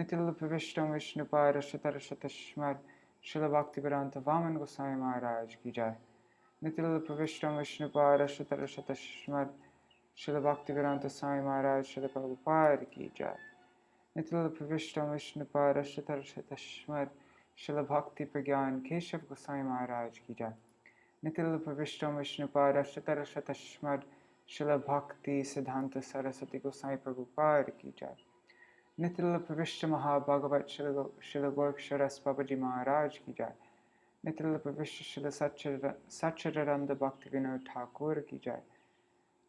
नितिलपविष्टम विष्णुपारशतरशतश्मर शिल भक्तिवेदांत वामन गोसाई महाराज की जय। नितिलपविष्टम विष्णुपारशतरशतश्मर शिल भक्तिवेदांत साई महाराज शिल प्रभुपाद की जय। नितिलपविष्टम विष्णुपारशतरशतश्मर शिल भक्ति प्रज्ञान केशव गोसाई महाराज की जय। नितिलपविष्टम विष्णुपारशतरशतश्मर शिल भक्ति सिद्धांत सरस्वती गोसाई प्रभुपाद की जय। नितिल प्रविष्ट महाभागवत शिल Ṛṣabha जी महाराज की जय। नितिल प्रविष्ट शिल सच्चिदानंद भक्ति विनोद ठाकुर की जय।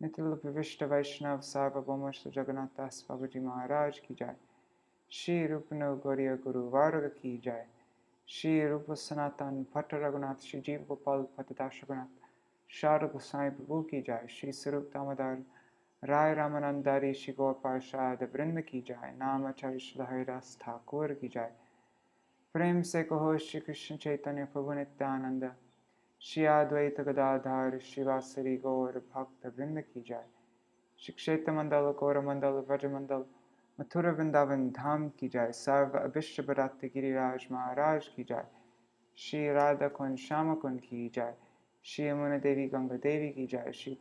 नितिल प्रविष्ट वैष्णव सार्वभौम श्री जगन्नाथ दास बाबा जी महाराज की जय। श्री रूप गौरिया गुरु वार्ग की जय। श्री रूप सनातन भट्ट रघुनाथ श्री जीव गोपाल भट्टदास रघुनाथ शारद गोसाई प्रभु की जय। श्री स्वरूप दामोदर राय रामानंदारी श्री गौर पार्षद वृंद की जय। नाम आचार्य श्री हरिदास ठाकुर की जय। प्रेम से कहो श्री कृष्ण चैतन्य प्रभु नित्यानंद श्री अद्वैत गदाधर श्रीवासरी गौर भक्त वृंद की जय। श्री क्षेत्र मंडल गौर मंडल व्रज मंडल मथुरा वृंदावन धाम की जय। सर्व अभिष्ट बरात गिरिराज महाराज की जय। श्री राधा कुंज श्याम कुंज की जय। श्री यमुना देवी गंगा देवी की जय। श्री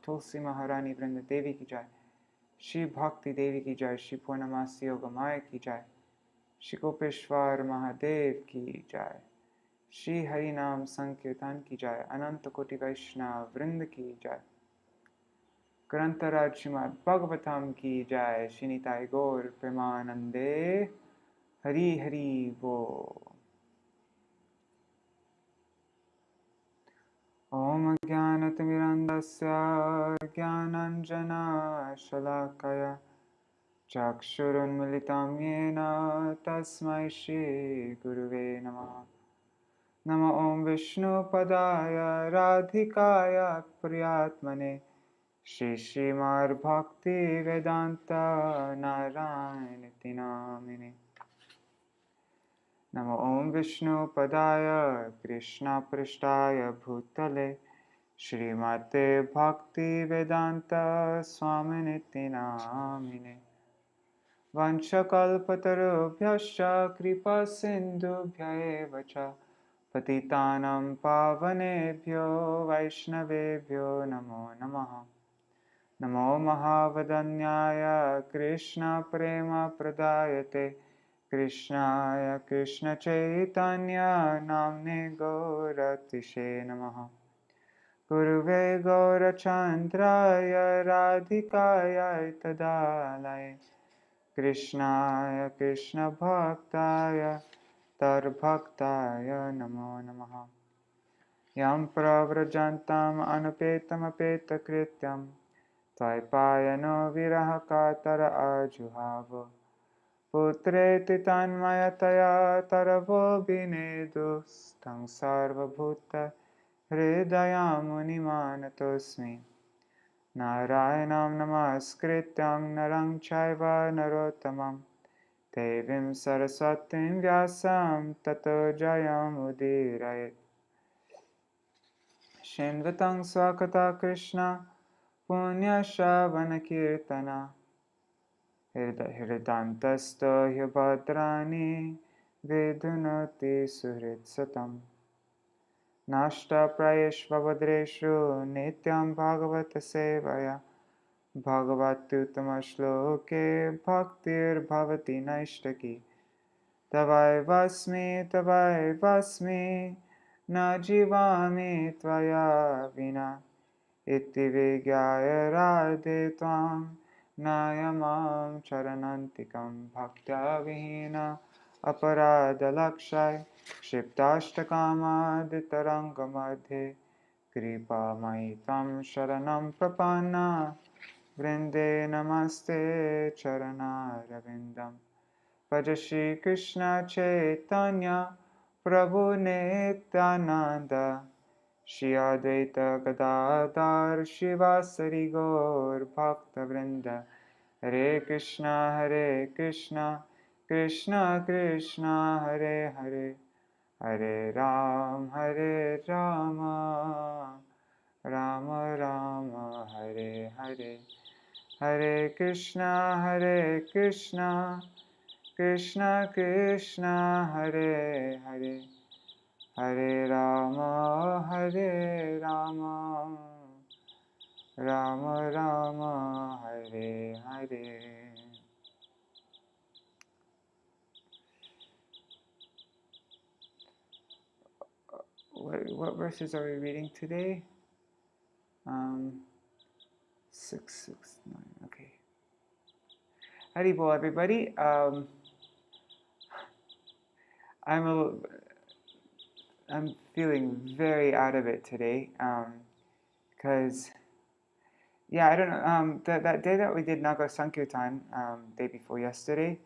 तुलसी महारानी वृंद देवी की जय। श्री भक्ति देवी की जय। श्री पूर्णमासी योगमाया की जय। श्री गोपेश्वर महादेव की जय। श्री हरि नाम संकीर्तन की जय। अनंत कोटि वैष्णव वृंद की जय। ग्रंथराज श्रीमद्-भागवतम की जय। श्री निताई गौर प्रेमानंदे हरि हरि बोल। ओम ज्ञानतिमिरन्धस्य ज्ञानाञ्जनशलाकया चक्षुरुन्मिलितं येन तस्मै श्रीगुरुवे नमः। नमो ॐ विष्णुपदाय राधिकाय प्रियात्मने श्रीमद्भक्तिवेदान्त नारायणति नामिने। नमो ॐ विष्णुपदाय कृष्णपृष्ठाय भूतले श्रीमते भक्तिवेदान्त स्वामिनिति नामिने। वंशकल्पतरुभ्यश्च कृपासिन्धुभ्य एव च पतितानां पावनेभ्यो वैष्णवेभ्यो नमो नमः। नमो महावदन्याय कृष्णप्रेमप्रदायते कृष्णाय कृष्णचैतन्य नाम्ने गौरतिषे नमः। गुरुवे गौरचन्द्राय राधिकायै तदालये कृष्णाय कृष्णभक्ताय तद्भक्ताय नमो नमः। यं प्रव्रजन्तम् अनुपेतमपेतकृत्यं द्वैपायनो विरहकातर आजुहाव पुत्रेति तन्मयतया तरवोऽभिनेदुस्तं सर्वभूतहृदयमुनिमानतोऽस्मि। नारायणं नमस्कृत्यं नरं चैव नरोत्तमं देवीं सरस्वतीं व्यासं ततो जयमुदीरयेत्। शृण्वतं स्वकथा कृष्ण पुण्यश्रवणकीर्तना हृदयन्तस्तो ह्यभद्राणि विधुनोति सुहृत्सतम्। नष्टप्रायेष्वभद्रेषु नित्यं भागवत सेवया भगवत्युत्तमश्लोके भक्तिर्भवति नैष्ठिकी। तवैवास्मि न जीवामि त्वया विना इति विज्ञाय राधे त्वां नायमां चरणान्तिकं। भक्त्या विहीन अपराधलक्षय क्षिप्ताष्टकामादितरङ्गमध्ये कृपामयि त्वं शरणं प्रपन्ना वृन्दे नमस्ते चरणारविन्दं। भज श्रीकृष्ण चैतन्य प्रभु नित्यानन्द श्री अद्वैत गदाधर शिवासरि गौर भक्तवृंद। हरे कृष्णा कृष्ण कृष्ण हरे हरे हरे राम राम राम हरे हरे। हरे Krishna Krishna Krishna Krishna Hare Hare Hare Rama Rama Rama Hare Hare. What verses are we reading today? 669. Okay. Haribol, everybody. I'm feeling very out of it today. Because yeah, I don't know. That day that we did Naga Sankirtan, day before yesterday,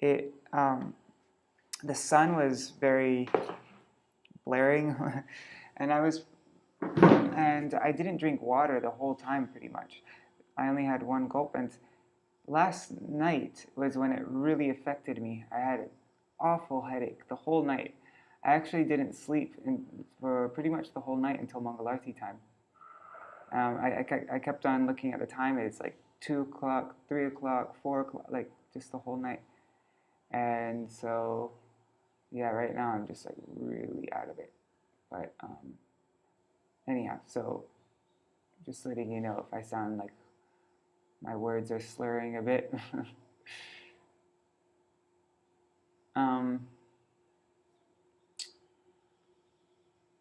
the sun was very blaring, and I didn't drink water the whole time pretty much. I only had one gulp, and last night was when it really affected me. I had an awful headache the whole night. I actually didn't sleep for pretty much the whole night until Mangalarti time. I kept on looking at the time. It's like 2 o'clock, 3 o'clock, 4 o'clock, like just the whole night. And so, yeah, right now I'm just like really out of it. But anyhow, so just letting you know if I sound like my words are slurring a bit.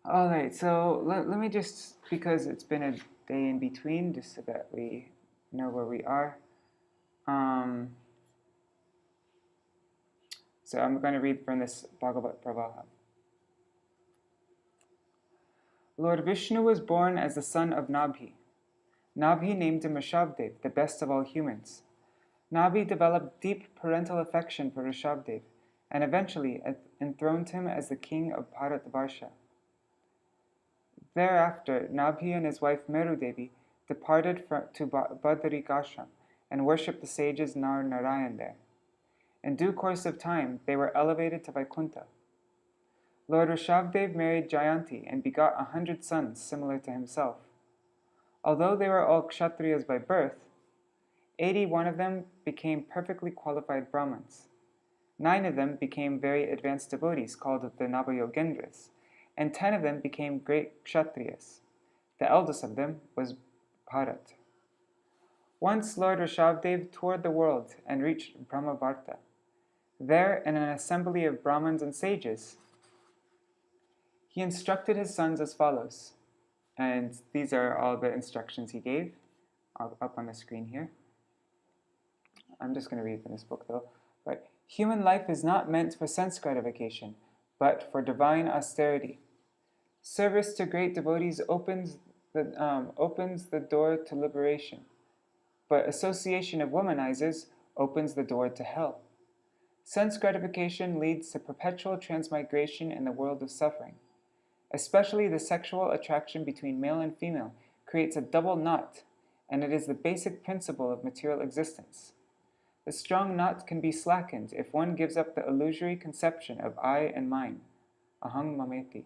All right, so let me just, because it's been a day in between, just so that we know where we are. So I'm going to read from this Bhāgavad-Pravaha. Lord Vishnu was born as the son of Nabhi. Nabhi named him Ṛṣabhadeva, the best of all humans. Nabhi developed deep parental affection for Ṛṣabhadeva, and eventually enthroned him as the king of Bharatvarsha. Thereafter, Nabhi and his wife Meru Devi departed to Badrikashram and worshipped the sages Nar Narayan there. In due course of time, they were elevated to Vaikuntha. Lord Ṛṣabhadeva married Jayanti and begot 100 sons similar to himself. Although they were all Kshatriyas by birth, 81 of them became perfectly qualified Brahmins. 9 of them became very advanced devotees called the Navayogendras, and 10 of them became great Kshatriyas. The eldest of them was Bharat. Once Lord Ṛṣabhadeva toured the world and reached Brahmavarta. There, in an assembly of Brahmins and sages, he instructed his sons as follows. And these are all the instructions he gave, up on the screen here. I'm just going to read from this book though. But human life is not meant for sense gratification, but for divine austerity. Service to great devotees opens the door to liberation, but association of womanizers opens the door to hell. Sense gratification leads to perpetual transmigration in the world of suffering. Especially the sexual attraction between male and female creates a double knot, and it is the basic principle of material existence. The strong knot can be slackened if one gives up the illusory conception of I and mine, aham mameti,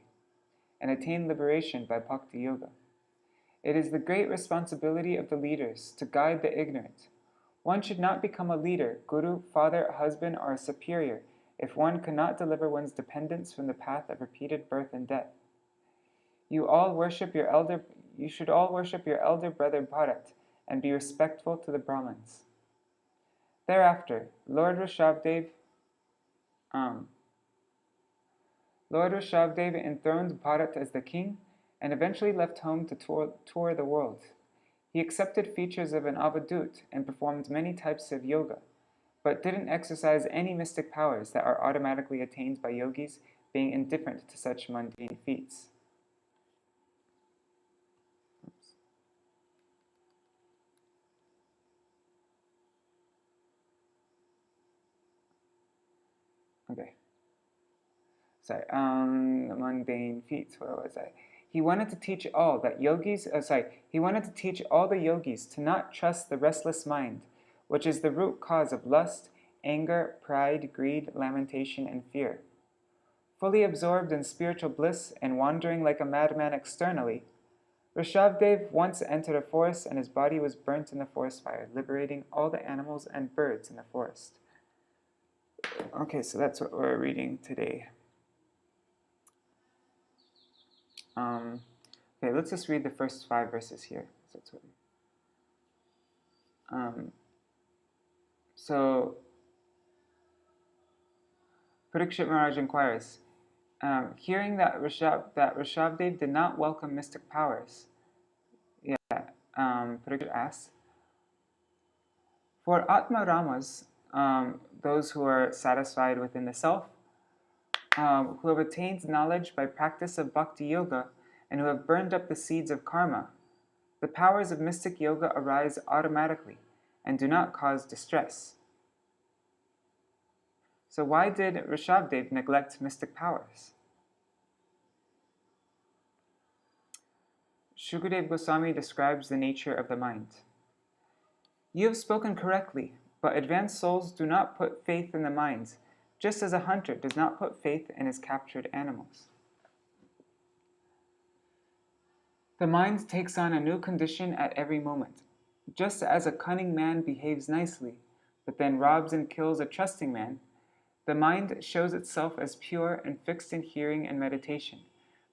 and attain liberation by bhakti yoga. It is the great responsibility of the leaders to guide the ignorant. One should not become a leader, guru, father, husband, or a superior if one cannot deliver one's dependents from the path of repeated birth and death. You should all worship your elder brother Bharat and be respectful to the Brahmins. Thereafter, Lord Ṛṣabhadeva enthroned Bharat as the king and eventually left home to tour the world. He accepted features of an avadut and performed many types of yoga, but didn't exercise any mystic powers that are automatically attained by yogis, being indifferent to such mundane feats. Okay. Sorry, mundane feats, where was I? He wanted to teach all the yogis to not trust the restless mind, which is the root cause of lust, anger, pride, greed, lamentation, and fear. Fully absorbed in spiritual bliss and wandering like a madman externally, Ṛṣabhadeva once entered a forest and his body was burnt in the forest fire, liberating all the animals and birds in the forest. Okay, so that's what we're reading today. Okay, let's just read the first 5 verses here. So Parikshit Maharaj inquires, hearing that Ṛṣabhadeva did not welcome mystic powers, Parikshit asks, for Atma Ramas, those who are satisfied within the self, who have attained knowledge by practice of bhakti yoga, and who have burned up the seeds of karma, the powers of mystic yoga arise automatically and do not cause distress. So why did Ṛṣabhadeva neglect mystic powers? Shukadeva Goswami describes the nature of the mind. You have spoken correctly, but advanced souls do not put faith in the mind, just as a hunter does not put faith in his captured animals. The mind takes on a new condition at every moment. Just as a cunning man behaves nicely, but then robs and kills a trusting man, the mind shows itself as pure and fixed in hearing and meditation,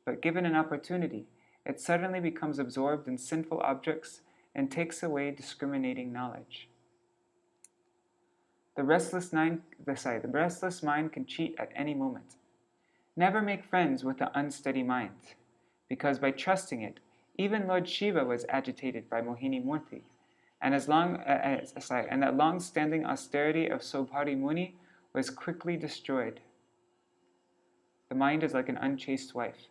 but given an opportunity, it suddenly becomes absorbed in sinful objects and takes away discriminating knowledge. The restless mind can cheat at any moment. Never make friends with the unsteady mind, because by trusting it, even Lord Shiva was agitated by Mohini Murti, and that long-standing austerity of Sobhari Muni was quickly destroyed. The mind is like an unchaste wife.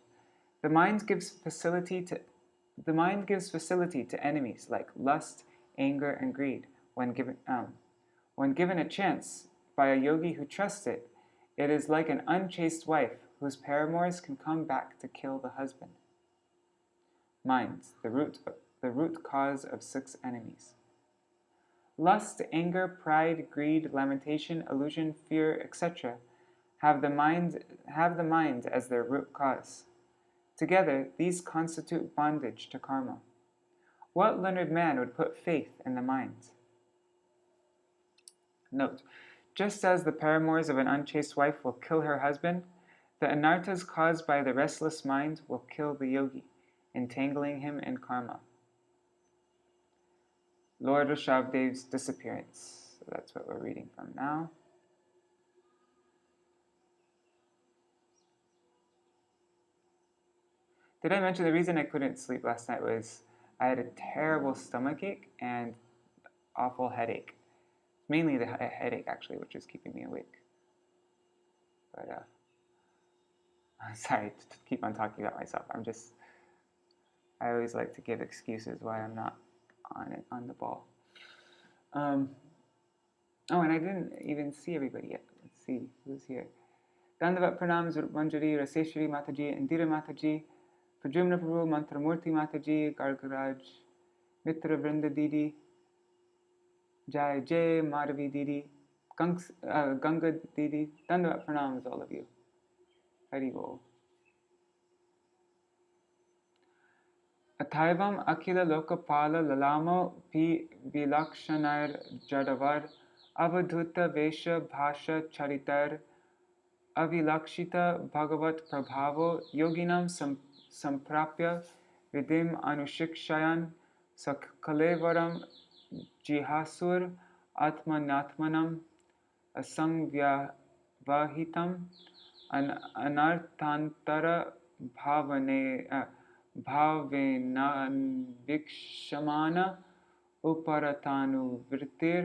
The mind gives facility to enemies like lust, anger, and greed. When given a chance by a yogi who trusts it, it is like an unchaste wife whose paramours can come back to kill the husband. Mind, the root cause of 6 enemies. Lust, anger, pride, greed, lamentation, illusion, fear, etc. have the mind as their root cause. Together, these constitute bondage to karma. What learned man would put faith in the mind? Note, just as the paramours of an unchaste wife will kill her husband, the anarthas caused by the restless mind will kill the yogi, entangling him in karma. Lord Ṛṣabhadeva's disappearance. So that's what we're reading from now. Did I mention the reason I couldn't sleep last night was I had a terrible stomachache and awful headache. Mainly the headache, actually, which is keeping me awake. But, sorry to keep on talking about myself. I always like to give excuses why I'm not on the ball. Oh, and I didn't even see everybody yet. Let's see who's here. Dandavat Pranams, Manjari, Raseshwari Mataji, Indira Mataji, Prajumna Prabhu, Mantramurti Mataji, Gargaraj, Mitra Vrinda Didi, Jai Jai, Madhavi Didi, Ganga Didi. Dandavat Pranams, all of you. Hari Bol. Athaivam Akhila Lokapala Lalamo Pi Vilakshanar Jadavar Avadhuta Vesha Bhasha Charitar Avilakshita Bhagavat Prabhavo Yoginam Samprapya Vidim Anushikshayan Sakalevaram Jihasur Atmanatmanam Asangvahitam Anartantara Bhavenanvikshamana Uparatanu Vritir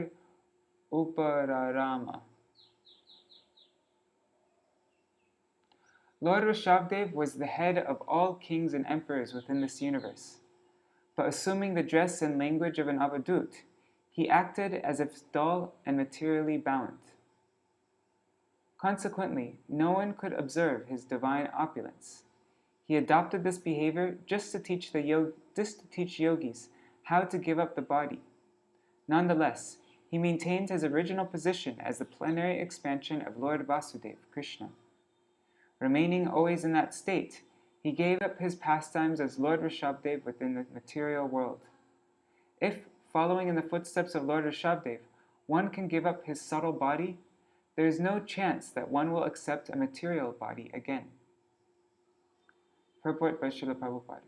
Upararama. Lord Ṛṣabhadeva was the head of all kings and emperors within this universe, but assuming the dress and language of an avadut, he acted as if dull and materially bound. Consequently, no one could observe his divine opulence. He adopted this behavior just to teach yogis how to give up the body. Nonetheless, he maintained his original position as the plenary expansion of Lord Vasudeva, Krishna. Remaining always in that state, he gave up his pastimes as Lord Ṛṣabhadeva within the material world. If, following in the footsteps of Lord Ṛṣabhadeva, one can give up his subtle body, There is no chance that one will accept a material body again. Purport by Srila Prabhupada.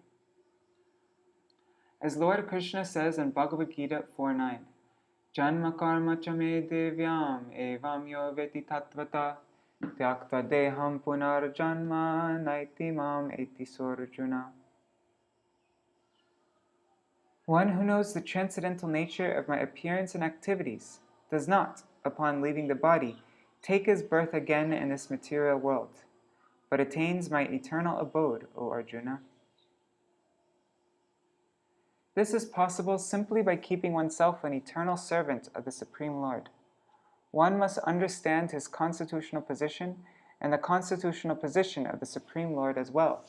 As Lord Krishna says in Bhagavad Gita 4:9, Janma karma chame devyam evam yo veti tattvata tyaktva deham punar janma naiti mam eti sorjuna. One who knows the transcendental nature of my appearance and activities does not, upon leaving the body, take his birth again in this material world, but attains my eternal abode, O Arjuna. This is possible simply by keeping oneself an eternal servant of the Supreme Lord. One must understand his constitutional position and the constitutional position of the Supreme Lord as well.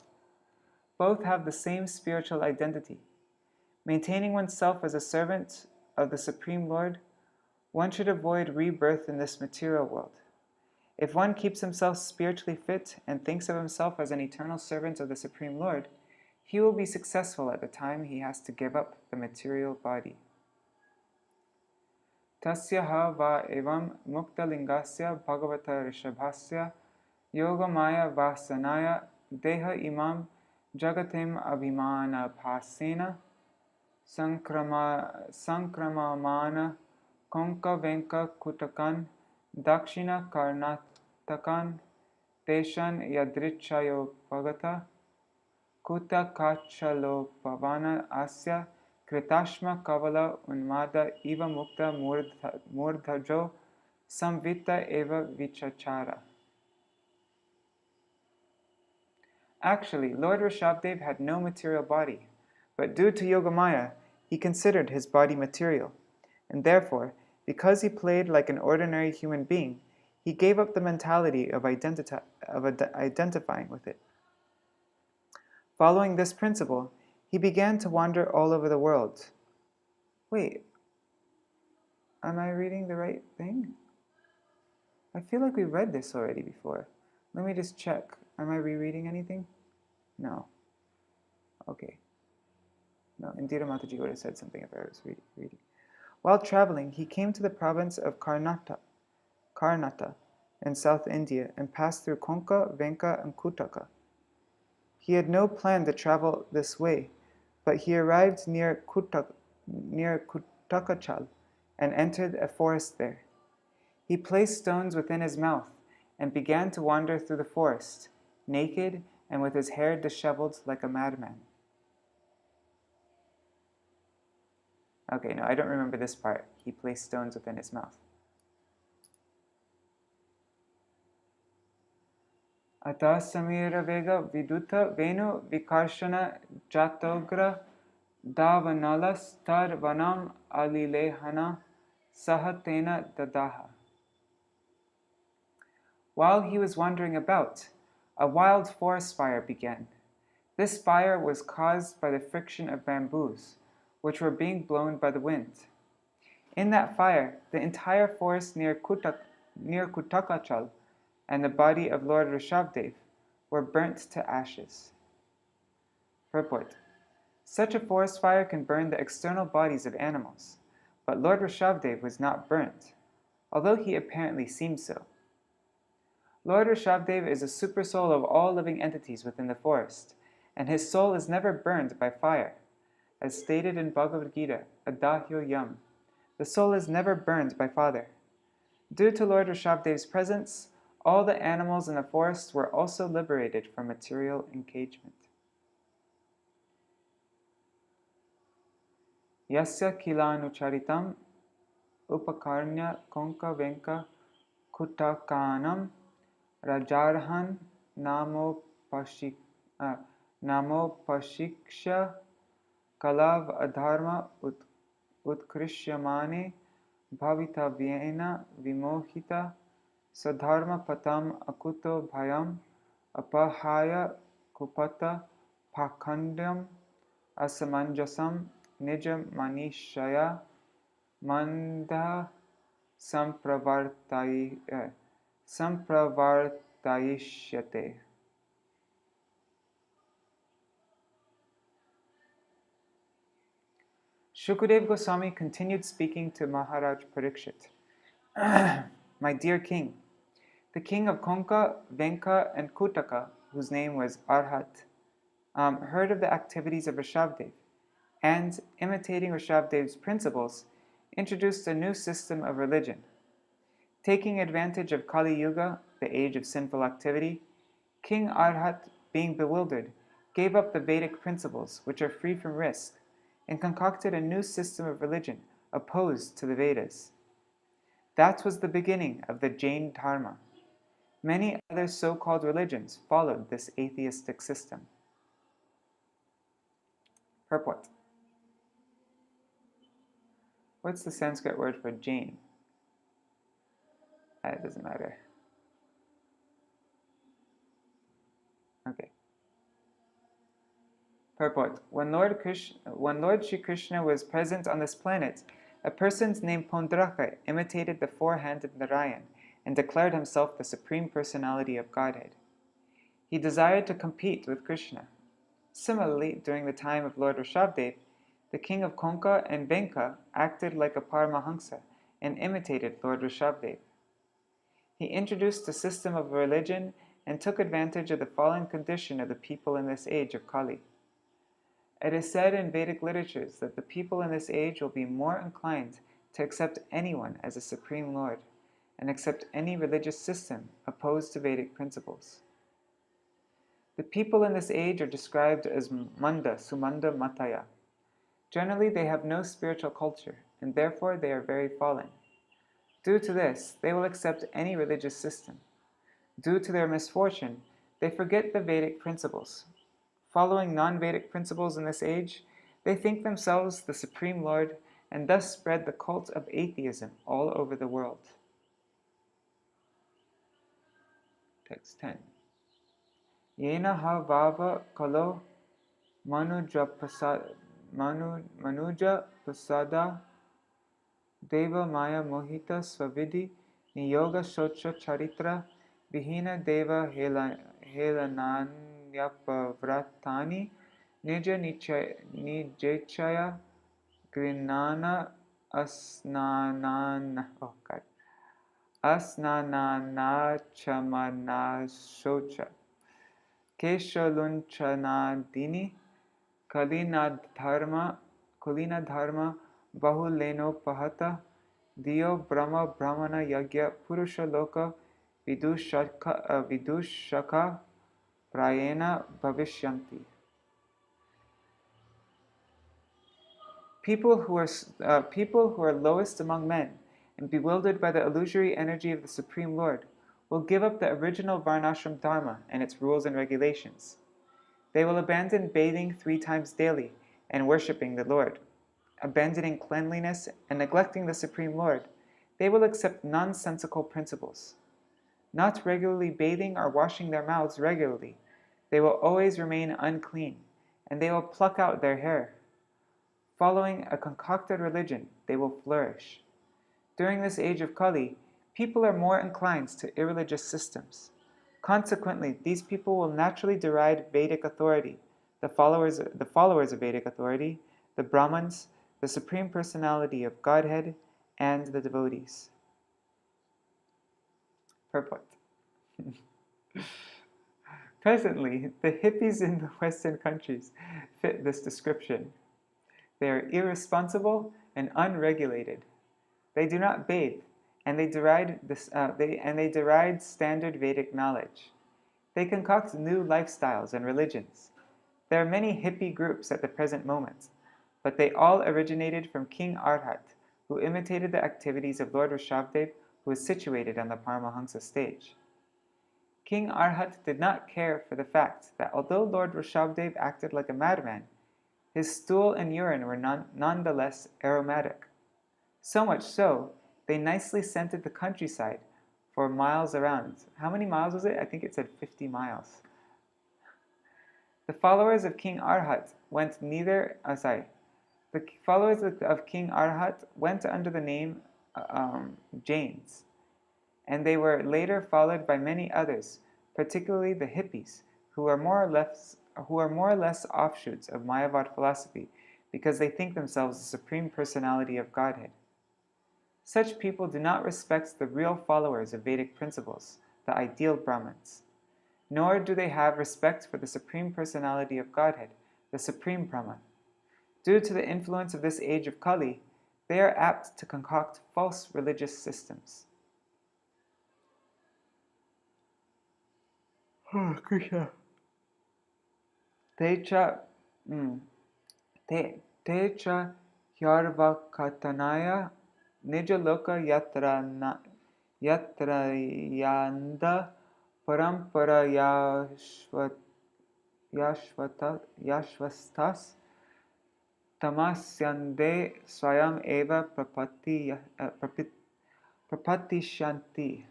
Both have the same spiritual identity. Maintaining oneself as a servant of the Supreme Lord, one should avoid rebirth in this material world. If one keeps himself spiritually fit and thinks of himself as an eternal servant of the Supreme Lord, he will be successful at the time he has to give up the material body. Tasya ha va evam mukta lingasya bhagavata Ṛṣabhasya yogamaya vasanaya deha imam jagatim abhimana pasena sankramamana konka venka kutakan dakshina karnatakan teshan yadrichayo bhagata Kuta kachalo pavana asya kritashma kavala unmada eva mukta murdhajo samvita eva vichachara. Actually, Lord Ṛṣabhadeva had no material body, but due to Yogamaya, he considered his body material, and therefore, because he played like an ordinary human being, he gave up the mentality of identifying with it. Following this principle, he began to wander all over the world. Wait, am I reading the right thing? I feel like we read this already before. Let me just check. Am I rereading anything? No. Okay. No, Indira Mataji would have said something if I was reading. While traveling, he came to the province of Karnata in South India and passed through Konka, Venka, and Kutaka. He had no plan to travel this way, but he arrived near Kutakachal and entered a forest there. He placed stones within his mouth and began to wander through the forest, naked and with his hair disheveled like a madman. Okay, no, I don't remember this part. He placed stones within his mouth. Ata samira vega viduta venu vikarshana jatogra davanalas tar vanam alilehana sahatena dadaha. While he was wandering about, a wild forest fire began. This fire was caused by the friction of bamboos, which were being blown by the wind. In that fire, the entire forest near Kutakachal and the body of Lord Ṛṣabhadeva were burnt to ashes. Purport. Such a forest fire can burn the external bodies of animals, but Lord Ṛṣabhadeva was not burnt, although he apparently seemed so. Lord Ṛṣabhadeva is a supersoul of all living entities within the forest, and his soul is never burned by fire. As stated in Bhagavad Gita, Adahyo Yam, the soul is never burned by fire. Due to Lord Ṛṣabhadeva's presence, all the animals in the forest were also liberated from material engagement. Yasya kilanucharitam upakarnya konka venka kutakanam rajarhan namo pashiksha kalav adharma utkrishyamane bhavitavyena vimohita sadharma patam akuto bhayam apahaya kupata pakandam asamanjasam nijam manishaya manda sampravartayishyate. Shukadeva Goswami continued speaking to Maharaj Parikshit. My dear king, The king of Konka, Venka, and Kutaka, whose name was Arhat, heard of the activities of Ṛṣabhadev, and, imitating Ṛṣabhadev's principles, introduced a new system of religion. Taking advantage of Kali Yuga, the age of sinful activity, King Arhat, being bewildered, gave up the Vedic principles, which are free from risk, and concocted a new system of religion opposed to the Vedas. That was the beginning of the Jain Dharma. Many other so-called religions followed this atheistic system. Purport. What's the Sanskrit word for Jain? It doesn't matter. Okay. Purport. When Lord Shri Krishna was present on this planet, a person named Pondraka imitated the four-handed Narayan and declared himself the Supreme Personality of Godhead. He desired to compete with Krishna. Similarly, during the time of Lord Ṛṣabhadev, the king of Konka and Venka acted like a Paramahansa and imitated Lord Ṛṣabhadev. He introduced a system of religion and took advantage of the fallen condition of the people in this age of Kali. It is said in Vedic literatures that the people in this age will be more inclined to accept anyone as a supreme lord and accept any religious system opposed to Vedic principles. The people in this age are described as Manda, Sumanda, Mataya. Generally, they have no spiritual culture, and therefore they are very fallen. Due to this, they will accept any religious system. Due to their misfortune, they forget the Vedic principles. Following non-Vedic principles in this age, they think themselves the Supreme Lord and thus spread the cult of atheism all over the world. Text 10. Yena ha vava kalo manuja pasada deva maya mohita svavidhi niyoga shocha charitra vihina deva helananyapavratani nija nijechaya grinana asnanana chamana shocha keshalunchanadini kalina dharma bahuleno pahata diyo brahma brahmana yagya purusha loka vidushaka prayena bhavishyanti. People who are lowest among men and bewildered by the illusory energy of the Supreme Lord will give up the original Varnashram Dharma and its rules and regulations. They will abandon bathing 3 times daily and worshipping the Lord. Abandoning cleanliness and neglecting the Supreme Lord, they will accept nonsensical principles. Not regularly bathing or washing their mouths regularly, they will always remain unclean, and they will pluck out their hair. Following a concocted religion, they will flourish. During this age of Kali, people are more inclined to irreligious systems. Consequently, these people will naturally deride Vedic authority, the followers of Vedic authority, the Brahmins, the Supreme Personality of Godhead, and the devotees. Purport. Presently, the hippies in the Western countries fit this description. They are irresponsible and unregulated. They do not bathe, and they deride standard Vedic knowledge. They concoct new lifestyles and religions. There are many hippie groups at the present moment, but they all originated from King Arhat, who imitated the activities of Lord Ṛṣabhadev, who is situated on the Paramahansa stage. King Arhat did not care for the fact that although Lord Ṛṣabhadev acted like a madman, his stool and urine were nonetheless aromatic. So much so, they nicely scented the countryside for miles around. How many miles was it? I think it said 50 miles. The followers of King Arhat went under the name Jains, and they were later followed by many others, particularly the hippies, who are more or less offshoots of Mayavad philosophy because they think themselves the Supreme Personality of Godhead. Such people do not respect the real followers of Vedic principles, the ideal Brahmins. Nor do they have respect for the Supreme Personality of Godhead, the Supreme Brahman. Due to the influence of this age of Kali, they are apt to concoct false religious systems. Oh, Krishna. Techa Hyarvakatanaya Nijaloka Yatrayanda Parampara Yashvastas Tamasyande Swayam Eva Prapatishanti.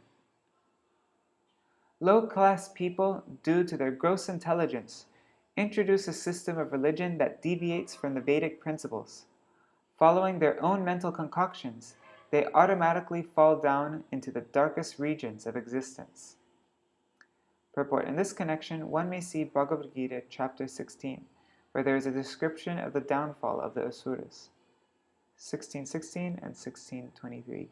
Low-class people, due to their gross intelligence, introduce a system of religion that deviates from the Vedic principles. Following their own mental concoctions, they automatically fall down into the darkest regions of existence. Purport. In this connection, one may see Bhagavad Gita chapter 16, where there is a description of the downfall of the Asuras. 16:16 and 16:23.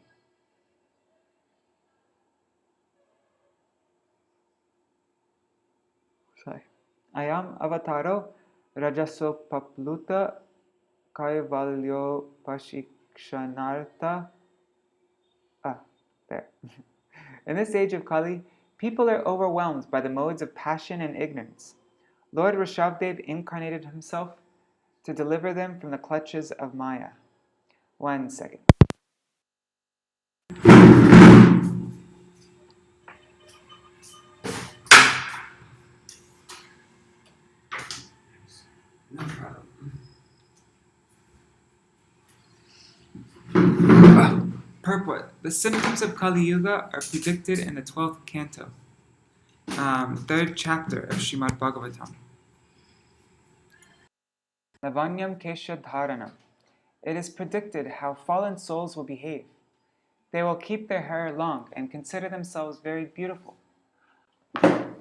Ayam avataro rajaso papluta kaivalyo pashikshanartha. There. In this age of Kali, people are overwhelmed by the modes of passion and ignorance. Lord Ṛṣabhadeva incarnated himself to deliver them from the clutches of Maya. 1 second. No problem. Purport. The symptoms of Kali Yuga are predicted in the 12th canto, 3rd chapter of Śrīmad-Bhāgavatam. Lavanyam Kesha Dharanam. It is predicted how fallen souls will behave. They will keep their hair long and consider themselves very beautiful.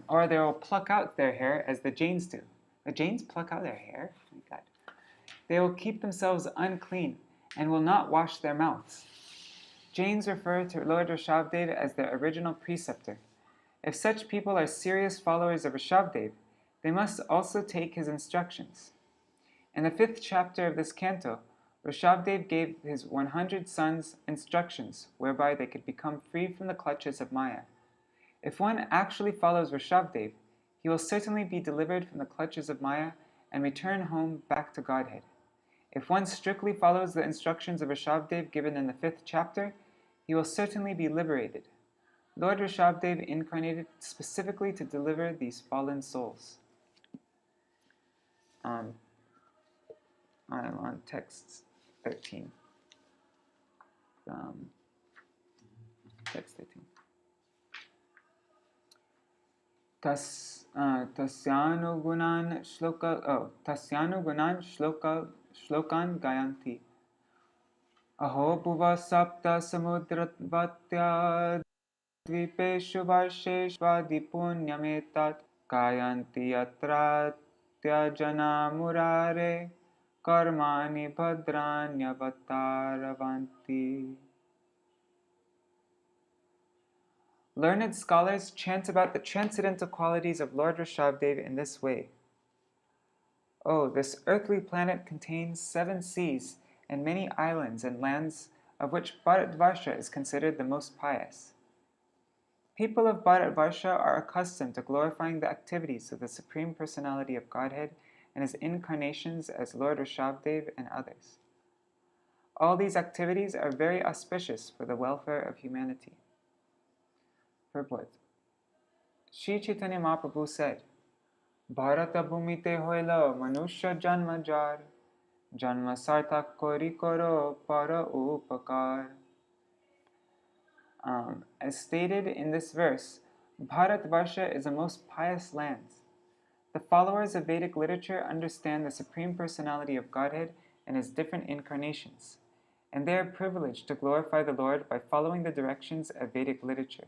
Or they will pluck out their hair as the Jains do. The Jains pluck out their hair? Oh my God. They will keep themselves unclean and will not wash their mouths. Jains refer to Lord Ṛṣabhadeva as their original preceptor. If such people are serious followers of Ṛṣabhadeva, they must also take his instructions. In the 5th chapter of this canto, Ṛṣabhadeva gave his 100 sons instructions whereby they could become free from the clutches of Maya. If one actually follows Ṛṣabhadeva, he will certainly be delivered from the clutches of Maya and return home back to Godhead. If one strictly follows the instructions of Ṛṣabhadeva given in the 5th chapter, he will certainly be liberated. Lord Ṛṣabhadeva incarnated specifically to deliver these fallen souls. I'm on text 13. Text 13. Tasyanugunan shlokan gayanti. Aho bhuva sapta samudratvatya dvipeshu varsheshvadi punyametat gayanti atratya jana murare karmani bhadranyavataраvanti. Learned scholars chant about the transcendental qualities of Lord Ṛṣabhadeva in this way. Oh, this earthly planet contains 7 seas and many islands and lands, of which Bharatvarsha is considered the most pious. People of Bharatvarsha are accustomed to glorifying the activities of the Supreme Personality of Godhead and his incarnations as Lord Ṛṣabhadeva and others. All these activities are very auspicious for the welfare of humanity. Purport. Sri Chaitanya Mahaprabhu said, Bharata bhumite hoila manusya janma jar, janma sarthak kori koro para upakar. As stated in this verse, Bharatvarsha is a most pious land. The followers of Vedic literature understand the Supreme Personality of Godhead and his different incarnations, and they are privileged to glorify the Lord by following the directions of Vedic literature.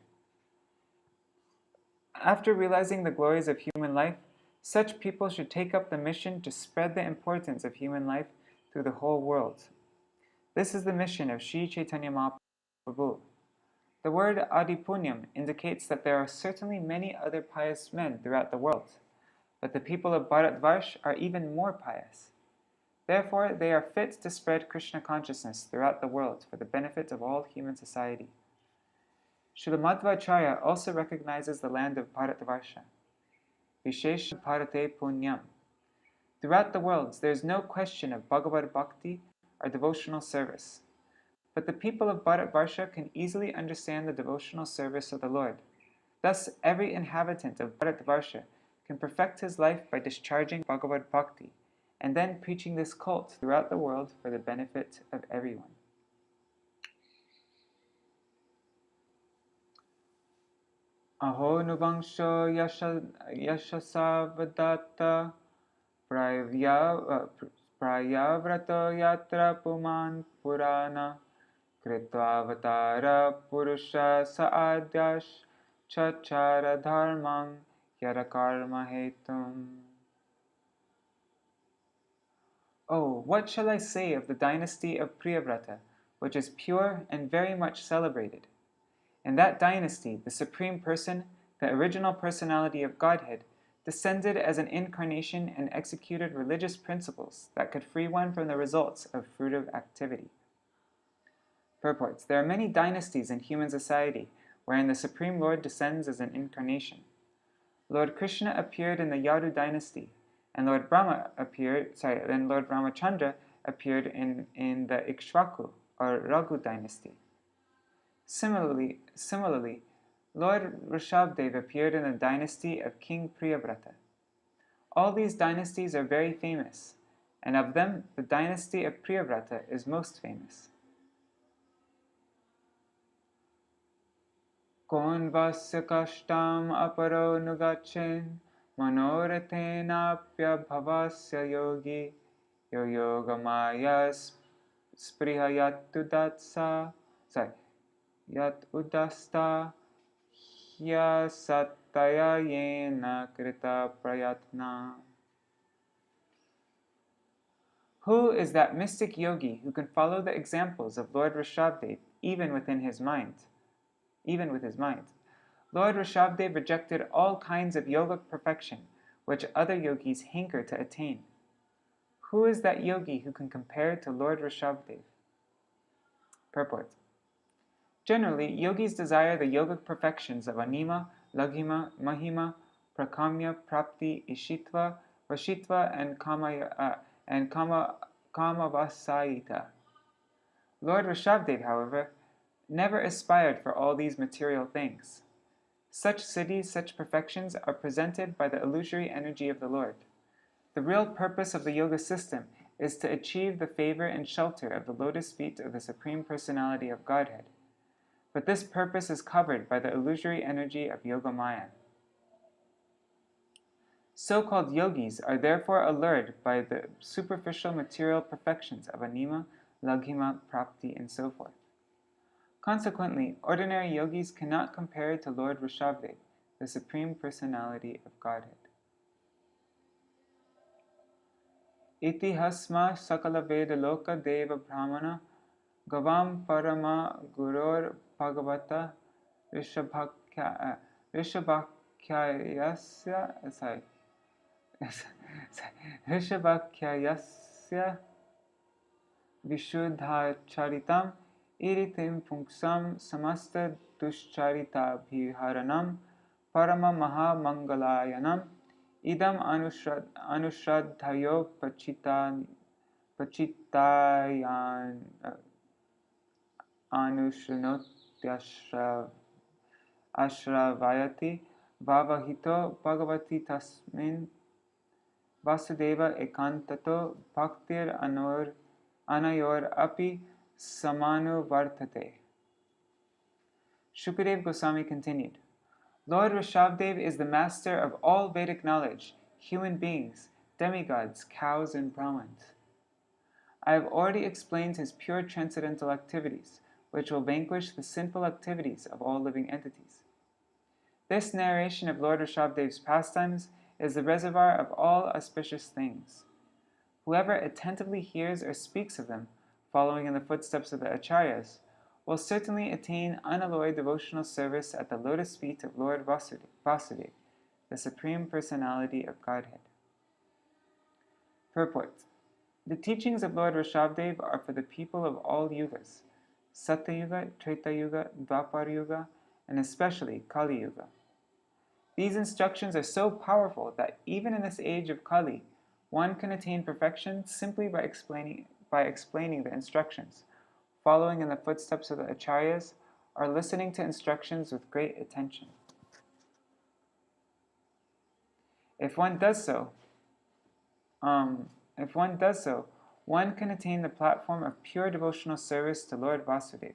After realizing the glories of human life, such people should take up the mission to spread the importance of human life through the whole world. This is the mission of Sri Chaitanya Mahaprabhu. The word adipunyam indicates that there are certainly many other pious men throughout the world, but the people of Bharatvarsh are even more pious. Therefore, they are fit to spread Krishna consciousness throughout the world for the benefit of all human society. Srila Madhvacharya also recognizes the land of Bharatvarsha. Vishesha Bharate Punyam. Throughout the world, there is no question of Bhagavad Bhakti or devotional service. But the people of Bharatvarsha can easily understand the devotional service of the Lord. Thus, every inhabitant of Bharatvarsha can perfect his life by discharging Bhagavad Bhakti, and then preaching this cult throughout the world for the benefit of everyone. Aho nuvangsho yashasavadatta prayavrata yatra puman purana kritvavatara purusha saadyash chachara dharmang yarakarma hetum. Oh, what shall I say of the dynasty of Priyavrata, which is pure and very much celebrated? In that dynasty, the Supreme Person, the original personality of Godhead, descended as an incarnation and executed religious principles that could free one from the results of fruitive activity. Purports: there are many dynasties in human society wherein the Supreme Lord descends as an incarnation. Lord Krishna appeared in the Yadu dynasty, and Lord Ramachandra appeared in the Ikshvaku or Raghu dynasty. Similarly, Lord Ṛṣabhadeva appeared in the dynasty of King Priyavrata. All these dynasties are very famous, and of them the dynasty of Priyavrata is most famous. Kon vasya kashtam aparo nugachen manorathenapya bhavasya yogi yo yogamayas sprihayatudatsa yat udasta hya sattaya yena krita prayatna. Who is that mystic yogi who can follow the examples of Lord Ṛṣabhadeva even with his mind? Lord Ṛṣabhadeva rejected all kinds of yogic perfection which other yogis hanker to attain. Who is that yogi who can compare to Lord Ṛṣabhadeva? Purport: generally, yogis desire the yogic perfections of anima, laghima, mahima, prakamya, prapti, ishitva, vashitva, and kamavasayita. Lord Ṛṣabhadeva, however, never aspired for all these material things. Such siddhis, such perfections are presented by the illusory energy of the Lord. The real purpose of the yoga system is to achieve the favor and shelter of the lotus feet of the Supreme Personality of Godhead. But this purpose is covered by the illusory energy of Yogamaya. So-called yogis are therefore allured by the superficial material perfections of anima, laghima, prapti, and so forth. Consequently, ordinary yogis cannot compare to Lord Ṛṣabhadeva, the Supreme Personality of Godhead. Iti hasma sakala veda loka deva brahmana gavam parama gurur bhagavata Ṛṣabhakhyayasya vishuddhacharitam iritim punksam samasta duscharitabhiharanam parama maha mangalayanam idam anushradhayo pachitayan anushranotashravayati vavahito bhagavati tasmin vasudeva ekantato bhaktir anayor api samanu vartate. Shukadeva Goswami continued, Lord Ṛṣabhadeva is the master of all Vedic knowledge, human beings, demigods, cows, and Brahmins. I have already explained his pure transcendental activities, which will vanquish the sinful activities of all living entities. This narration of Lord Ṛṣabhadeva's pastimes is the reservoir of all auspicious things. Whoever attentively hears or speaks of them, following in the footsteps of the acharyas, will certainly attain unalloyed devotional service at the lotus feet of Lord Ṛṣabha, the Supreme Personality of Godhead. Purport. The teachings of Lord Ṛṣabhadeva are for the people of all yugas, Satya Yuga, Treta Yuga, Dwapar Yuga, and especially Kali Yuga. These instructions are so powerful that even in this age of Kali, one can attain perfection simply by explaining the instructions, following in the footsteps of the acharyas, or listening to instructions with great attention. If one does so, one can attain the platform of pure devotional service to Lord Ṛṣabha.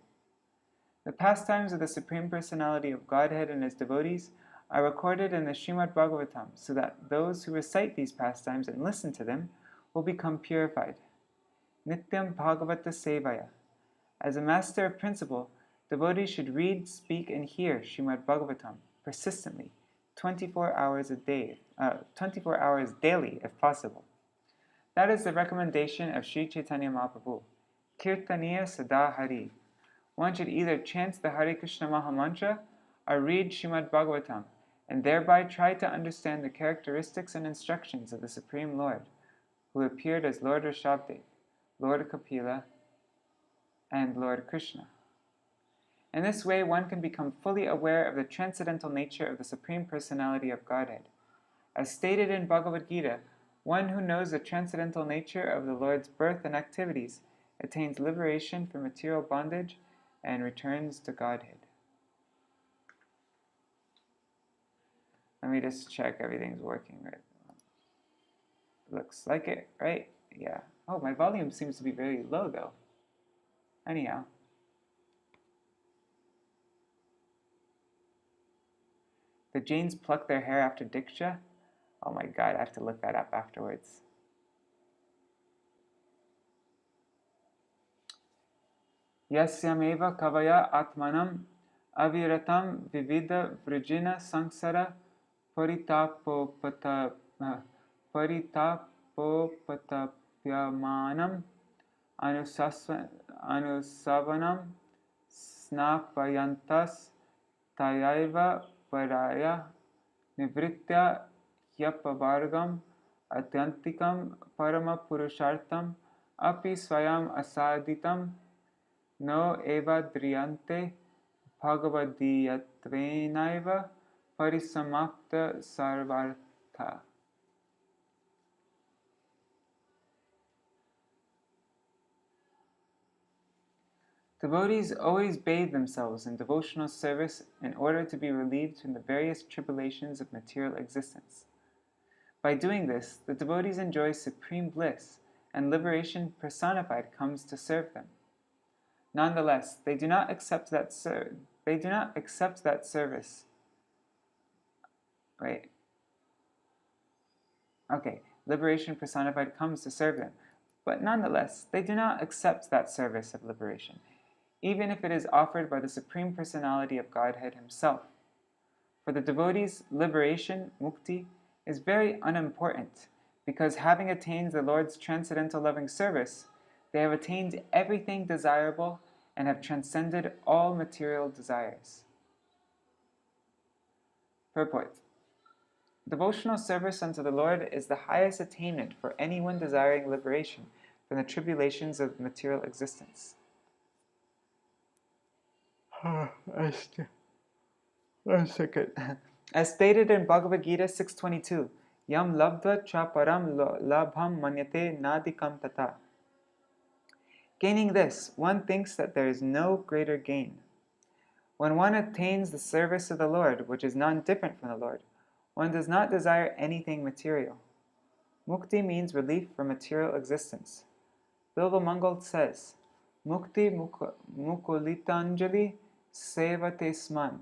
The pastimes of the Supreme Personality of Godhead and His devotees are recorded in the Śrīmad-Bhāgavatam, so that those who recite these pastimes and listen to them will become purified. Nityam Bhagavata Sevaya. As a master of principle, devotees should read, speak, and hear Śrīmad-Bhāgavatam persistently, 24 hours daily, if possible. That is the recommendation of Sri Chaitanya Mahaprabhu. Kirtaniya Sada Hari. One should either chant the Hare Krishna Maha Mantra or read Śrīmad-Bhāgavatam, and thereby try to understand the characteristics and instructions of the Supreme Lord, who appeared as Lord Ṛṣabha, Lord Kapila, and Lord Krishna. In this way, one can become fully aware of the transcendental nature of the Supreme Personality of Godhead. As stated in Bhagavad Gita, one who knows the transcendental nature of the Lord's birth and activities attains liberation from material bondage and returns to Godhead. Let me just check everything's working right. Looks like it, right? Yeah. Oh, my volume seems to be very low though. Anyhow. The Jains pluck their hair after Diksha? Oh my god, I have to look that up afterwards. Yasyameva kavaya atmanam aviratam vivida vrijina sangsara paritapopatapyamanam anusavanam snapayantas tayaiva paraya nivritya yapavargam atyantikam parama purushartam api swayam asaditam no eva driyante bhagavadiyatvenaiva parisamakta sarvartha. Devotees always bathe themselves in devotional service in order to be relieved from the various tribulations of material existence. By doing this, the devotees enjoy supreme bliss, and liberation personified comes to serve them. Nonetheless, they do not accept that service. Liberation personified comes to serve them. But nonetheless, they do not accept that service of liberation, even if it is offered by the Supreme Personality of Godhead Himself. For the devotees, liberation, mukti, is very unimportant, because having attained the Lord's transcendental loving service, they have attained everything desirable and have transcended all material desires. Purport. Devotional service unto the Lord is the highest attainment for anyone desiring liberation from the tribulations of material existence. One second. As stated in Bhagavad Gita 6.22, Yam labdva cha param labham manyate nadikam tata. Gaining this, one thinks that there is no greater gain. When one attains the service of the Lord, which is none different from the Lord, one does not desire anything material. Mukti means relief from material existence. Bilva Mangal says, Mukti mukulitanjali sevate sman.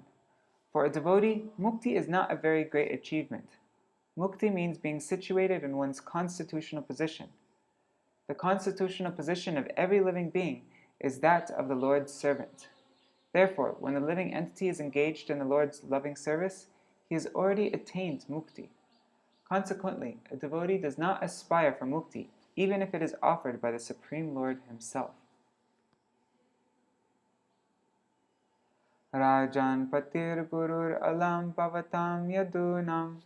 For a devotee, mukti is not a very great achievement. Mukti means being situated in one's constitutional position. The constitutional position of every living being is that of the Lord's servant. Therefore, when the living entity is engaged in the Lord's loving service, he has already attained mukti. Consequently, a devotee does not aspire for mukti, even if it is offered by the Supreme Lord Himself. Rajan patir gurur alam pavatam yadunam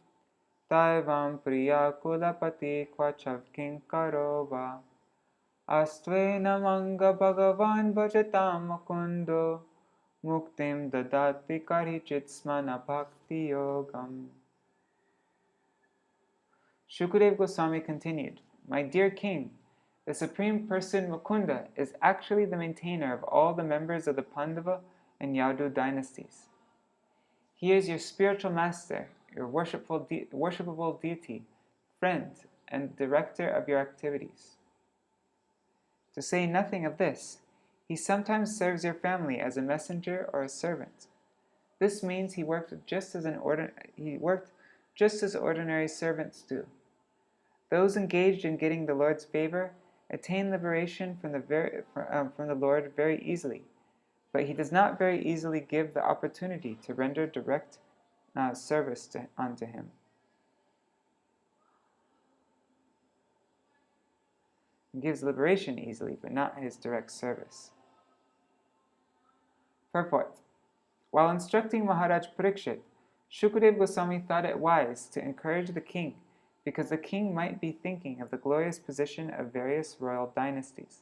Taivam priya kulapati kvachav kinkarova Astvena manga bhagavan bhajatam mukundo Muktim dadati karichit smana bhakti yogam. Shukadeva Goswami continued, My dear king, the Supreme Person Mukunda is actually the maintainer of all the members of the Pandava and Yadu dynasties. He is your spiritual master, your worshipable deity, friend, and director of your activities. To say nothing of this, he sometimes serves your family as a messenger or a servant. This means he worked just as ordinary servants do. Those engaged in getting the Lord's favor attain liberation from the Lord very easily, but he does not very easily give the opportunity to render direct service unto him. He gives liberation easily, but not his direct service. Purport. While instructing Maharaj Parikshit, Shukadeva Goswami thought it wise to encourage the king because the king might be thinking of the glorious position of various royal dynasties.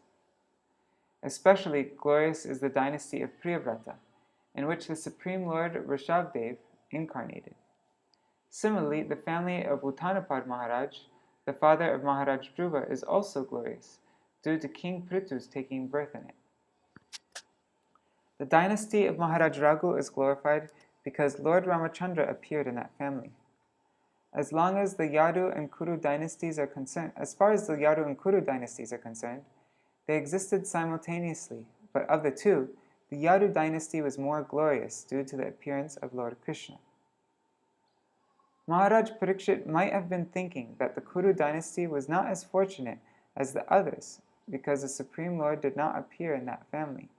Especially glorious is the dynasty of Priyavrata, in which the Supreme Lord Ṛṣabhadeva incarnated. Similarly, the family of Uttanapad Maharaj, the father of Maharaj Dhruva, is also glorious, due to King Prithu's taking birth in it. The dynasty of Maharaj Raghu is glorified because Lord Ramachandra appeared in that family. As far as the Yadu and Kuru dynasties are concerned, they existed simultaneously, but of the two, the Yadu dynasty was more glorious due to the appearance of Lord Krishna. Maharaj Parikshit might have been thinking that the Kuru dynasty was not as fortunate as the others because the Supreme Lord did not appear in that family,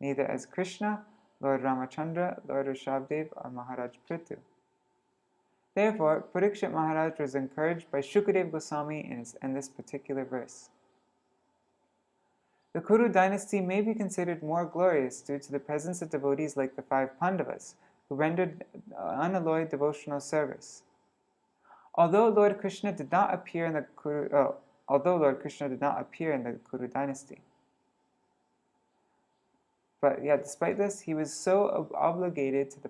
neither as Krishna, Lord Ramachandra, Lord Ṛṣabhadeva, or Maharaj Prithu. Therefore, Parikshit Maharaj was encouraged by Shukadeva Goswami in this particular verse. The Kuru dynasty may be considered more glorious due to the presence of devotees like the 5 Pandavas, who rendered unalloyed devotional service. Although Lord Krishna did not appear in the Kuru dynasty, but despite this, he was so obligated to the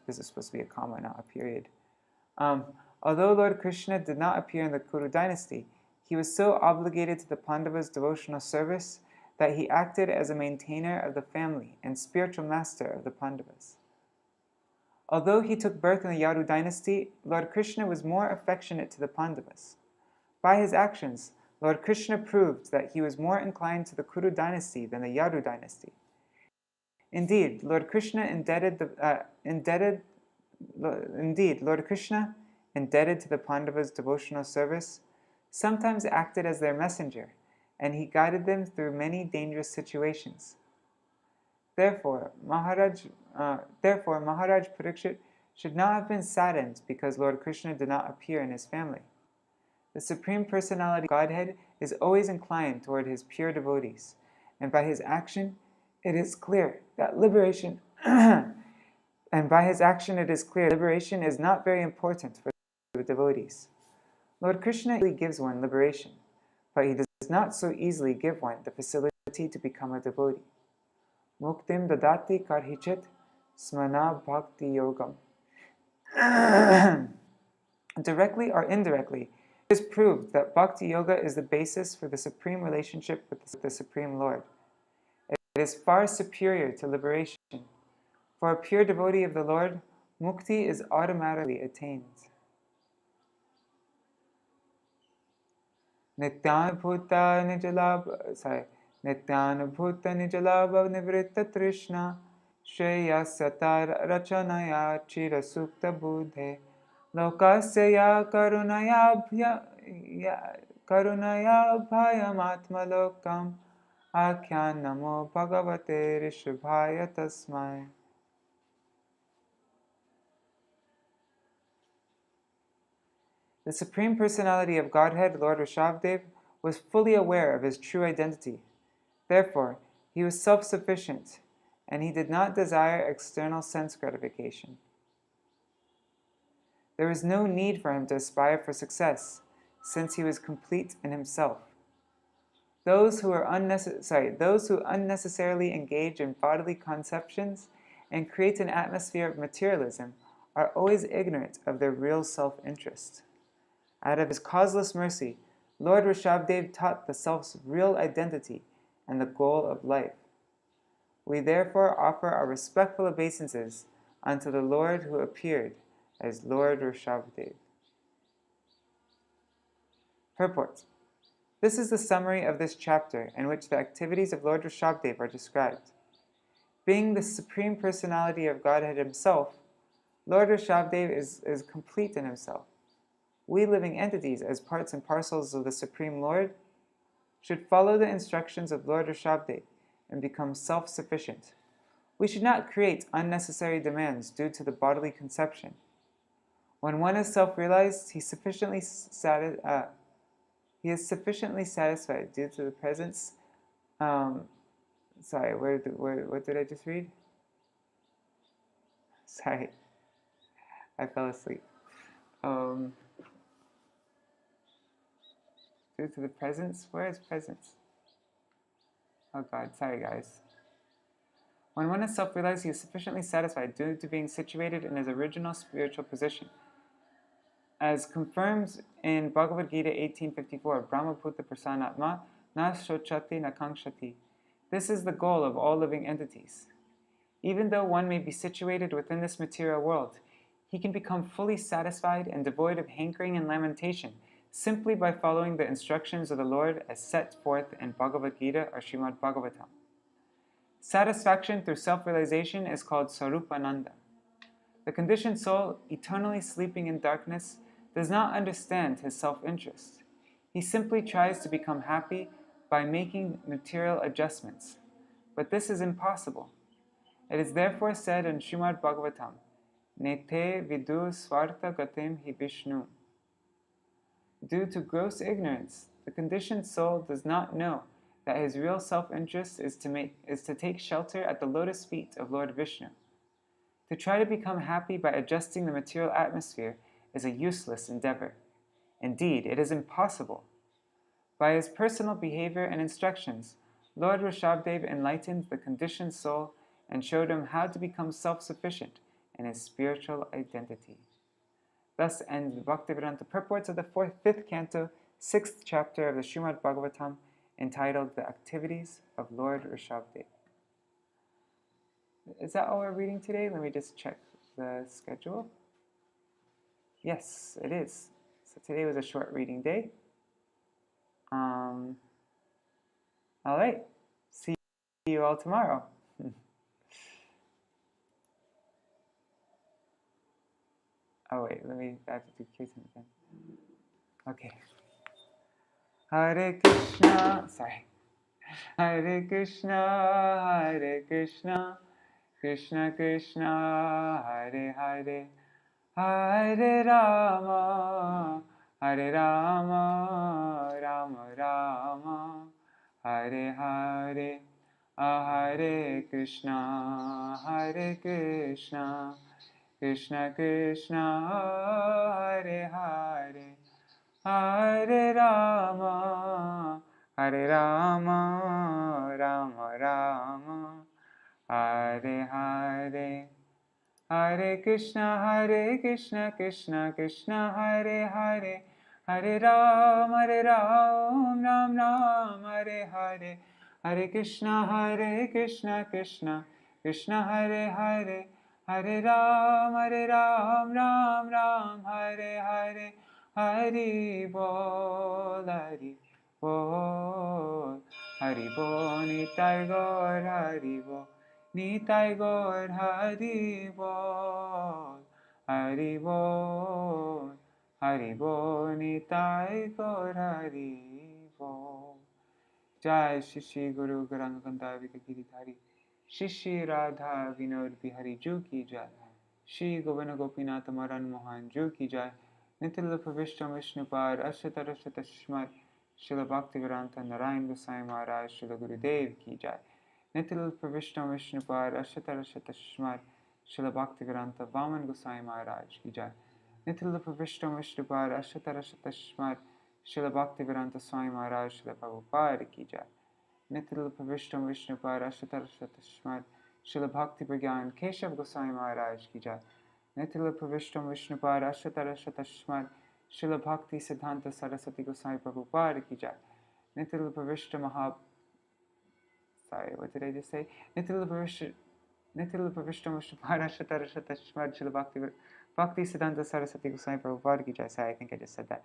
this is supposed to be a comma, not a period. Although Lord Krishna did not appear in the Kuru dynasty, he was so obligated to the Pandavas' devotional service that he acted as a maintainer of the family and spiritual master of the Pandavas. Although he took birth in the Yadu dynasty, Lord Krishna was more affectionate to the Pandavas. By his actions, Lord Krishna proved that he was more inclined to the Kuru dynasty than the Yadu dynasty. Indeed, Lord Krishna, indebted to the Pandavas' devotional service, sometimes acted as their messenger, and he guided them through many dangerous situations. Therefore, Maharaj Parikshit should not have been saddened because Lord Krishna did not appear in his family. The Supreme Personality of Godhead is always inclined toward his pure devotees, and by his action it is clear that liberation is not very important for the devotees. Lord Krishna easily gives one liberation, but he does not so easily give one the facility to become a devotee. Muktim dadati karhichit smana bhakti yogam. Directly or indirectly, it is proved that bhakti yoga is the basis for the supreme relationship with the Supreme Lord. It is far superior to liberation. For a pure devotee of the Lord, mukti is automatically attained. Nityanubhuta nijalabha nivritta trishna Shreya satar rachanaya chira sukta buddhe Lokasya ya karunaya bhayam atmalokam Akhyan namo bhagavate Ṛṣabhaya tasmai. The Supreme Personality of Godhead, Lord Ṛṣabhadeva, was fully aware of his true identity. Therefore, he was self-sufficient, and he did not desire external sense gratification. There was no need for him to aspire for success, since he was complete in himself. Those who unnecessarily engage in bodily conceptions and create an atmosphere of materialism are always ignorant of their real self-interest. Out of his causeless mercy, Lord Ṛṣabhadeva taught the self's real identity and the goal of life. We therefore offer our respectful obeisances unto the Lord who appeared as Lord Ṛṣabhadeva. Purport. This is the summary of this chapter in which the activities of Lord Ṛṣabhadeva are described. Being the Supreme Personality of Godhead himself, Lord Ṛṣabhadeva is complete in himself. We living entities, as parts and parcels of the Supreme Lord, should follow the instructions of Lord Ṛṣabhadeva and become self-sufficient. We should not create unnecessary demands due to the bodily conception. When one is self-realized, he is sufficiently satisfied due to the presence. Sorry, what did I just read? Sorry, I fell asleep. Due to the presence? Where is presence? Oh God, sorry guys. When one is self-realized, he is sufficiently satisfied due to being situated in his original spiritual position. As confirmed in Bhagavad Gita 18:54, Brahma Bhuta Prasanatma na shochati na kankshati. This is the goal of all living entities. Even though one may be situated within this material world, he can become fully satisfied and devoid of hankering and lamentation simply by following the instructions of the Lord as set forth in Bhagavad Gita or Śrīmad-Bhāgavatam. Satisfaction through self-realization is called Sarupananda. The conditioned soul, eternally sleeping in darkness, does not understand his self-interest. He simply tries to become happy by making material adjustments. But this is impossible. It is therefore said in Śrīmad-Bhāgavatam, Nete vidu svarta gatim hi Vishnu. Due to gross ignorance, the conditioned soul does not know that his real self-interest is to take shelter at the lotus feet of Lord Vishnu. To try to become happy by adjusting the material atmosphere is a useless endeavor. Indeed, it is impossible. By his personal behavior and instructions, Lord Ṛṣabhadeva enlightened the conditioned soul and showed him how to become self-sufficient in his spiritual identity. Thus ends the Bhaktivedanta purports of the fifth canto, 6th chapter of the Śrīmad-Bhāgavatam, entitled The Activities of Lord Ṛṣabhadeva. Is that all we're reading today? Let me just check the schedule. Yes, it is. So today was a short reading day. All right. See you all tomorrow. Oh wait, I have to do Kirtan again. Okay. Hare Krishna, sorry. Hare Krishna, Krishna Krishna, Hare Hare, Hare Rama, Rama Rama, Hare Hare, Hare Krishna, Krishna Krishna, Hare Hare, Hare Rama, Rama Rama, Hare Hare, Hare Krishna, Krishna Krishna, Hare Hare, Hare Rama, Ram Ram, Hare Hare, Hare Krishna, Krishna Krishna, Hare Hare, Hare Ram, Ram Ram, Hare Hare, Hari Bol, Hari Bol, Hari Bol, Nitai Gaur, Hari Bol, Nitai Gaur, Hari Bol, Hari Bol, Hari Bol, Nitai Gaur, Hari Bol. Jai Shri Guru Gauranga Gandharva Giridhari, Shri Radha Vinod Bihari Ju Ki Jai, Shri Govinda Gopinath Maran Mohan Ju Ki Jai, Nitila Pravishtam Vishnupad Ashata Shmad, Srila Bhaktivedanta Narayan Goswami Maharaj, Srila Gurudev Ki Jai. Nitil Pravishtam Vishnupad Ashatarashatashmar Srila Bhaktivedanta Vaman Gosai Maharaj Ki Jai. Nitil Pravishtam Vishnupad Ashatarashatashmar Srila Bhaktivedanta Swami Maharaj Srila Prabhupada Ki Jai. Nitil Pravishtam Vishnupad Ashatarashatashmar Srila Bhakti Pragyan Keshav Gosai Maharaj Ki Jai. Nitil Pravishtam Vishnupad Ashatarashatashmar Srila Bhakti Siddhanta Saraswati Gosai Prabhupada Ki Jai. Nitil Pravishta what did I just say? Nitil Pravishtam Vishnupad Ashatarashatashmar Srila Bhakti Siddhanta Saraswati Gosai Prabhupada Ki Jai. Sorry, I think I just said that.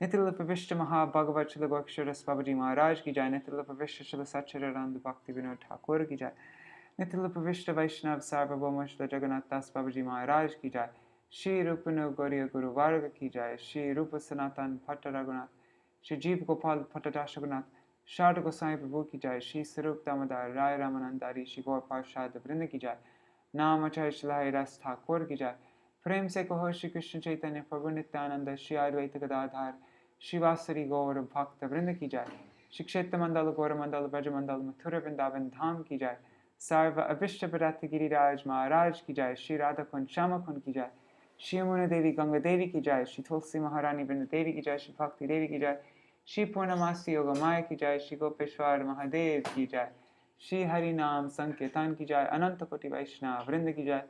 Nitil Pravishta Bhagavat Srila Ṛṣabha Maharaj Ki Jai. Nitil Pravishta Srila Satchidananda Bhakti Vinod Thakur Ki Jai. Nitil Pravishta Vaishnav Sarvabhauma Srila Jagannath Das Babaji Maharaj Ki Jai. Shri Rupanu Gauriya Guru Varga Ki Jai. Shri Rupa Sanatan Bhatta Raghunath. Shri Jeev Gopal Bhatta Dashagunath. Sharda Gosai Prabhu Ki Jai. Shri Sarup Damodar Rai Ramanandari. Shri Gaur Parshad Vrinda Ki Jai. Namacharya Shri Hari Das Thakur Ki Jai. Prem Se Kaho Shri Krishna Chaitanya Prabhu Nityananda. Shri Advaita Gadadhar. Shri Vasari Gaur Bhakta Vrinda Ki Jai. Shri Kshetra Mandala Gaura Mandala Braja Mandala Mathura Vrindavan Dham Ki Jai. Sarva Avishta Bharata Giriraj Maharaj Ki Jai. Shri Radha Kund Shama Kund Ki Jai. Shri Yamuna Devi Ganga Devi Ki Jai. Shri Tulsi Maharani Vrinda Devi Ki Jai. Shri Bhakti Devi Ki Jai. Shri Purnamasi Yogamaya Ki Jai. Shri Gopeshwar Mahadev Ki Jai. Shri Hari Nam Sankirtan Ki Jai. Ananta Koti Vaishnava Vrinda Ki Jai.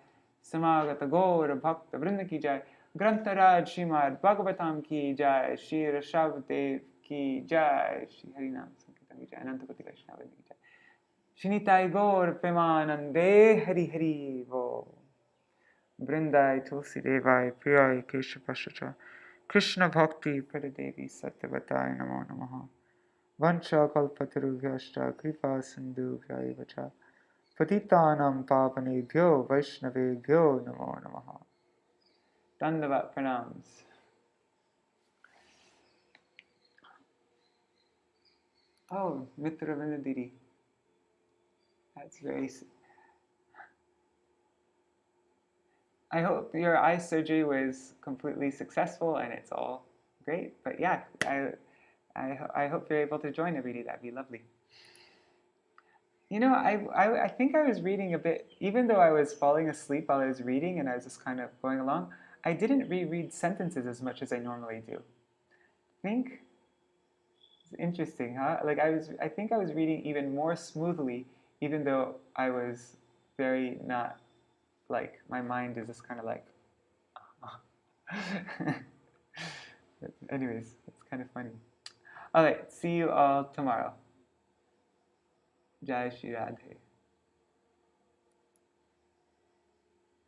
Samagata Gaur Bhakta Vrinda Ki Jai. Grantaraj Śrīmad-Bhāgavatam Ki Jai. Shri Ṛṣabhadeva Ki Jai. Shri Hari Nam Sankirtan Ki Jai. Ananta Koti Vaishnava Vrinda Ki Jai. Shinitai Gaur Premanande Hari Hari Vo. Brindai Tulsi Devai Priyai Keshapashacha. Krishna Bhakti Pradadevi Satyavatai Namo Namaha. Vancha Kalpatarubhyashta Kripa Sindhu Vyaivacha. Patitanam Pavanebhyo Vaishnavebhyo Namo Namaha. Dandavat Pranams. Oh, Mitra Vinadiri. That's very... I hope your eye surgery was completely successful and it's all great. But yeah, I hope you're able to join every day. That'd be lovely. You know, I think I was reading a bit, even though I was falling asleep while I was reading and I was just kind of going along, I didn't reread sentences as much as I normally do. I think it's interesting, huh? Like I think I was reading even more smoothly, even though I was very not, like, my mind is just kind of like, anyways, it's kind of funny. All right, see you all tomorrow. Jai Shri Radhe.